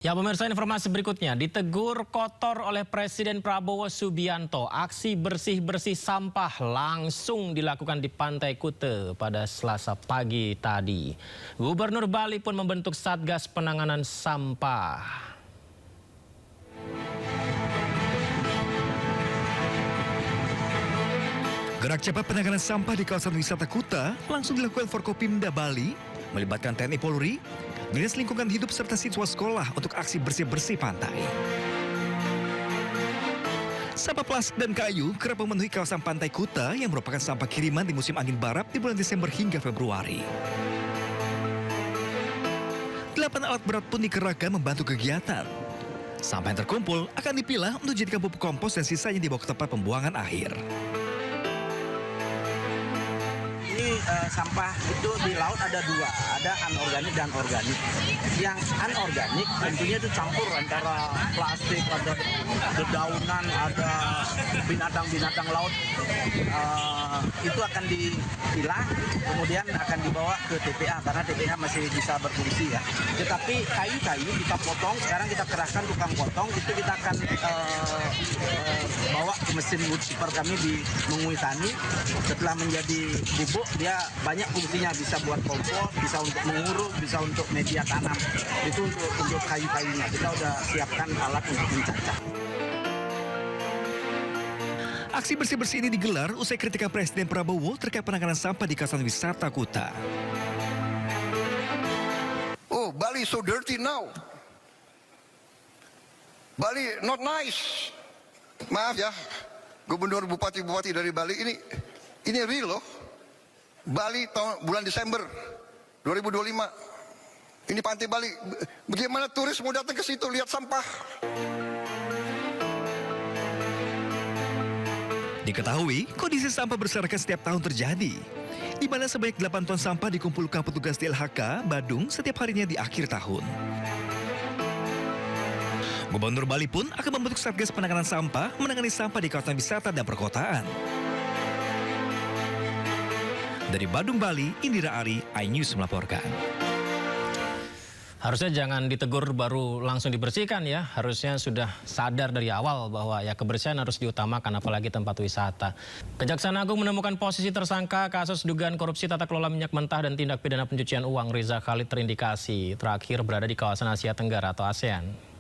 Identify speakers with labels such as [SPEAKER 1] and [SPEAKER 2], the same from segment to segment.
[SPEAKER 1] Ya pemirsa, informasi berikutnya, ditegur kotor oleh Presiden Prabowo Subianto. Aksi bersih-bersih sampah langsung dilakukan di Pantai Kute pada Selasa pagi tadi. Gubernur Bali pun membentuk Satgas Penanganan Sampah.
[SPEAKER 2] Gerak cepat penanganan sampah di kawasan wisata Kuta langsung dilakukan Forkopimda Bali, melibatkan TNI Polri, Dinas Lingkungan Hidup serta siswa sekolah untuk aksi bersih-bersih pantai. Sampah plastik dan kayu kerap memenuhi kawasan Pantai Kuta yang merupakan sampah kiriman di musim angin barat di bulan Desember hingga Februari. 8 alat berat pun dikerahkan membantu kegiatan. Sampah yang terkumpul akan dipilah untuk dijadikan pupuk kompos dan sisanya dibawa ke tempat pembuangan akhir.
[SPEAKER 3] Ini sampah itu di laut ada dua, ada anorganik dan organik. Yang anorganik tentunya itu campur antara plastik, ada dedaunan, ada binatang-binatang laut. Itu akan dipilah, kemudian akan dibawa ke TPA karena TPA masih bisa berfungsi ya. Tetapi kayu-kayu kita potong, sekarang kita kerahkan tukang potong, itu kita akan bawa ke mesin wood chipper kami di Menguitani. Setelah menjadi bubuk, dia banyak fungsinya, bisa buat kompos, bisa untuk menguruk, bisa untuk media tanam. Itu untuk kayu-kayunya. Kita udah siapkan alat untuk mencacah.
[SPEAKER 2] Aksi bersih-bersih ini digelar usai kritikan Presiden Prabowo terkait penanganan sampah di kawasan wisata Kuta.
[SPEAKER 4] Oh, Bali so dirty now. Bali not nice. Maaf ya, Gubernur Bupati-Bupati dari Bali ini real loh. Bali bulan Desember 2025. Ini pantai Bali. Bagaimana turis mau datang ke situ lihat sampah?
[SPEAKER 2] Diketahui, kondisi sampah berserakan setiap tahun terjadi, di mana sebanyak 8 ton sampah dikumpulkan petugas DLHK Badung setiap harinya di akhir tahun. Gubernur Bali pun akan membentuk Satgas Penanganan Sampah menangani sampah di kawasan wisata dan perkotaan. Dari Badung, Bali, Indira Ari, iNews melaporkan.
[SPEAKER 1] Harusnya jangan ditegur baru langsung dibersihkan ya. Harusnya sudah sadar dari awal bahwa ya kebersihan harus diutamakan apalagi tempat wisata. Kejaksaan Agung menemukan posisi tersangka kasus dugaan korupsi tata kelola minyak mentah dan tindak pidana pencucian uang. Riza Khalid terindikasi terakhir berada di kawasan Asia Tenggara atau ASEAN.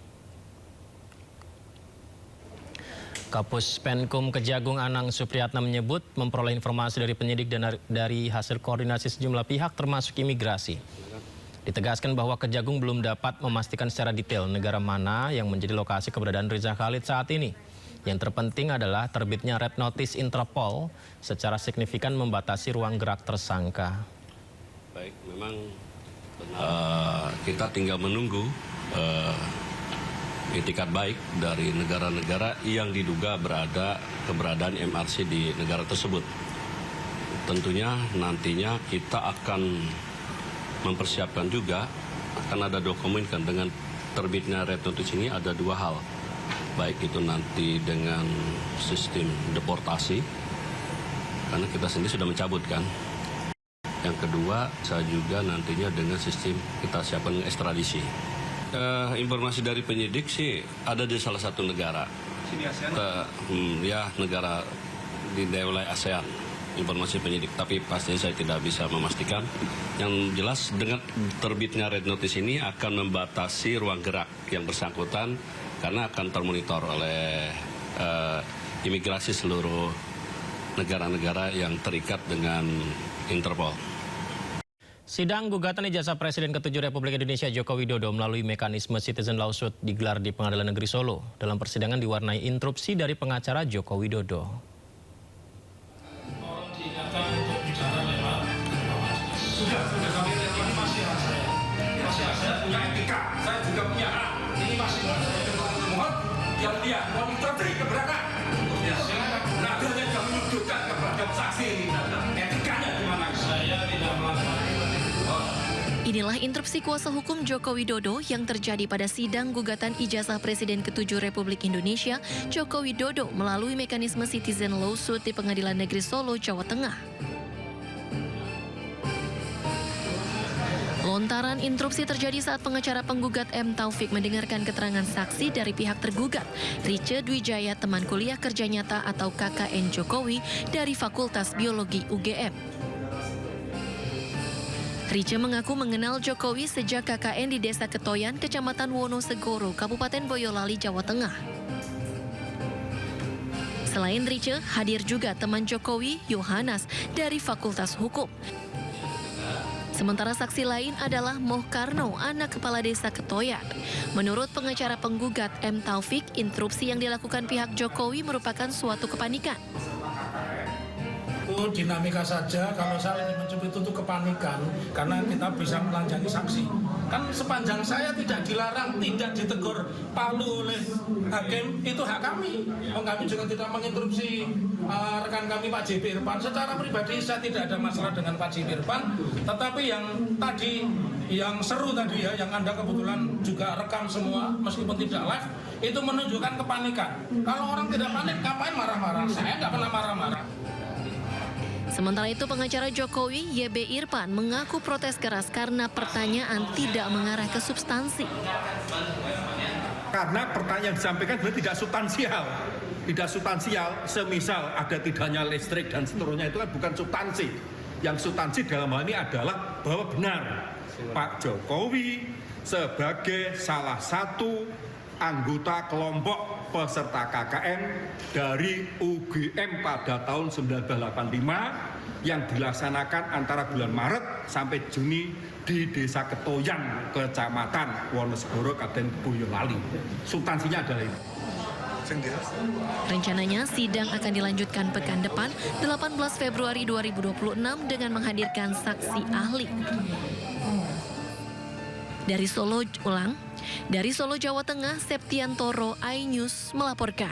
[SPEAKER 1] Kapus Penkum Kejagung Anang Supriyatna menyebut memperoleh informasi dari penyidik dan dari hasil koordinasi sejumlah pihak termasuk imigrasi. Ditegaskan bahwa Kejagung belum dapat memastikan secara detail negara mana yang menjadi lokasi keberadaan Riza Khalid saat ini. Yang terpenting adalah terbitnya Red Notice Interpol secara signifikan membatasi ruang gerak tersangka.
[SPEAKER 5] Baik, memang kita tinggal menunggu itikat baik dari negara-negara yang diduga keberadaan MRC di negara tersebut. Tentunya nantinya kita akan mempersiapkan juga, akan ada dokumen kan dengan terbitnya Red Notice ini ada dua hal. Baik itu nanti dengan sistem deportasi, karena kita sendiri sudah mencabut kan. Yang kedua, saya juga nantinya dengan sistem kita siapkan ekstradisi. Informasi dari penyidik sih ada di salah satu negara. Ya, negara di wilayah ASEAN. Informasi penyidik, tapi pastinya saya tidak bisa memastikan. Yang jelas dengan terbitnya Red Notice ini akan membatasi ruang gerak yang bersangkutan karena akan termonitor oleh imigrasi seluruh negara-negara yang terikat dengan Interpol.
[SPEAKER 1] Sidang gugatan ijazah Presiden ke-7 Republik Indonesia Joko Widodo melalui mekanisme Citizen Lawsuit digelar di Pengadilan Negeri Solo. Dalam persidangan diwarnai interupsi dari pengacara Joko Widodo.
[SPEAKER 6] Sudah kami ini masih saya punya etika, saya juga punya hak. Ini masih mohon yang dia monitor dari keberatan. Nadanya juga menyudutkan kepada saksi ini. Etikanya gimana? Saya tidak melakukan.
[SPEAKER 7] Inilah interupsi kuasa hukum Joko Widodo yang terjadi pada sidang gugatan ijazah Presiden ke-7 Republik Indonesia Joko Widodo melalui mekanisme Citizen Lawsuit di Pengadilan Negeri Solo, Jawa Tengah. Lontaran interupsi terjadi saat pengacara penggugat M. Taufik mendengarkan keterangan saksi dari pihak tergugat, Riche Dwijaya, teman kuliah kerja nyata atau KKN Jokowi dari Fakultas Biologi UGM. Riche mengaku mengenal Jokowi sejak KKN di Desa Ketoyan, Kecamatan Wonosegoro, Kabupaten Boyolali, Jawa Tengah. Selain Riche, hadir juga teman Jokowi, Yohanas, dari Fakultas Hukum. Sementara saksi lain adalah Moh Karno, anak kepala desa Ketoyan. Menurut pengacara penggugat M. Taufik, interupsi yang dilakukan pihak Jokowi merupakan suatu kepanikan.
[SPEAKER 6] Itu dinamika saja, kalau saya lebih menyebut itu kepanikan, karena kita bisa melanjangi saksi. Kan sepanjang saya tidak dilarang, tidak ditegur palu oleh hakim, itu hak kami. Kami juga tidak menginterupsi rekan kami Pak JP Irfan. Secara pribadi saya tidak ada masalah dengan Pak JP Irfan, tetapi yang tadi, yang seru tadi ya, yang Anda kebetulan juga rekam semua, meskipun tidak live, itu menunjukkan kepanikan. Kalau orang tidak panik, ngapain marah-marah? Saya nggak pernah marah-marah.
[SPEAKER 7] Sementara itu, pengacara Jokowi, YB Irfan, mengaku protes keras karena pertanyaan tidak mengarah ke substansi.
[SPEAKER 8] Karena pertanyaan yang disampaikan sebenarnya tidak substansial. Tidak substansial, semisal ada tidaknya listrik dan seterusnya, itu kan bukan substansi. Yang substansi dalam hal ini adalah bahwa benar Pak Jokowi sebagai salah satu anggota kelompok peserta KKN dari UGM pada tahun 1985 yang dilaksanakan antara bulan Maret sampai Juni di Desa Ketoyan, Kecamatan Wonosegoro, Kabupaten Boyolali. Substansinya adalah ini.
[SPEAKER 7] Rencananya sidang akan dilanjutkan pekan depan 18 Februari 2026 dengan menghadirkan saksi ahli. Dari Solo, Jawa Tengah, Septiantoro, iNews melaporkan.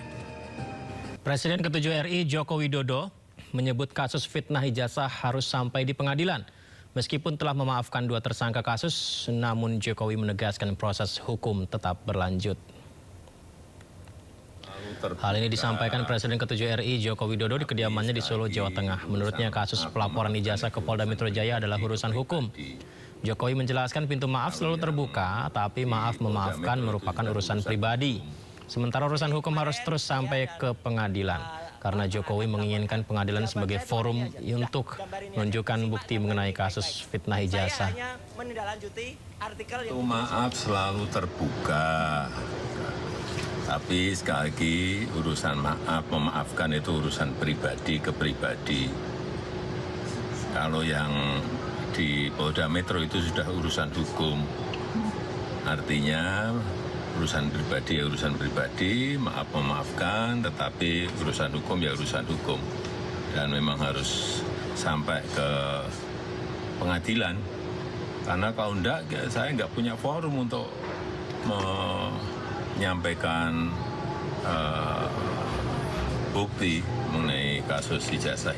[SPEAKER 1] Presiden ke-7 RI Joko Widodo menyebut kasus fitnah ijazah harus sampai di pengadilan. Meskipun telah memaafkan 2 tersangka kasus, namun Jokowi menegaskan proses hukum tetap berlanjut. Hal ini disampaikan Presiden ke-7 RI Joko Widodo di kediamannya di Solo, Jawa Tengah. Menurutnya kasus pelaporan ijazah ke Polda Metro Jaya adalah urusan hukum. Jokowi menjelaskan pintu maaf selalu terbuka, tapi maaf memaafkan merupakan urusan pribadi. Sementara urusan hukum harus terus sampai ke pengadilan. Karena Jokowi menginginkan pengadilan sebagai forum untuk menunjukkan bukti mengenai kasus fitnah ijazah.
[SPEAKER 9] Pintu maaf selalu terbuka. Tapi sekali lagi urusan maaf, memaafkan itu urusan pribadi ke pribadi. Kalau yang di Polda Metro itu sudah urusan hukum. Artinya urusan pribadi ya urusan pribadi, maaf memaafkan, tetapi urusan hukum ya urusan hukum. Dan memang harus sampai ke pengadilan. Karena kalau enggak, saya enggak punya forum untuk menyampaikan bukti mengenai kasus ijazah.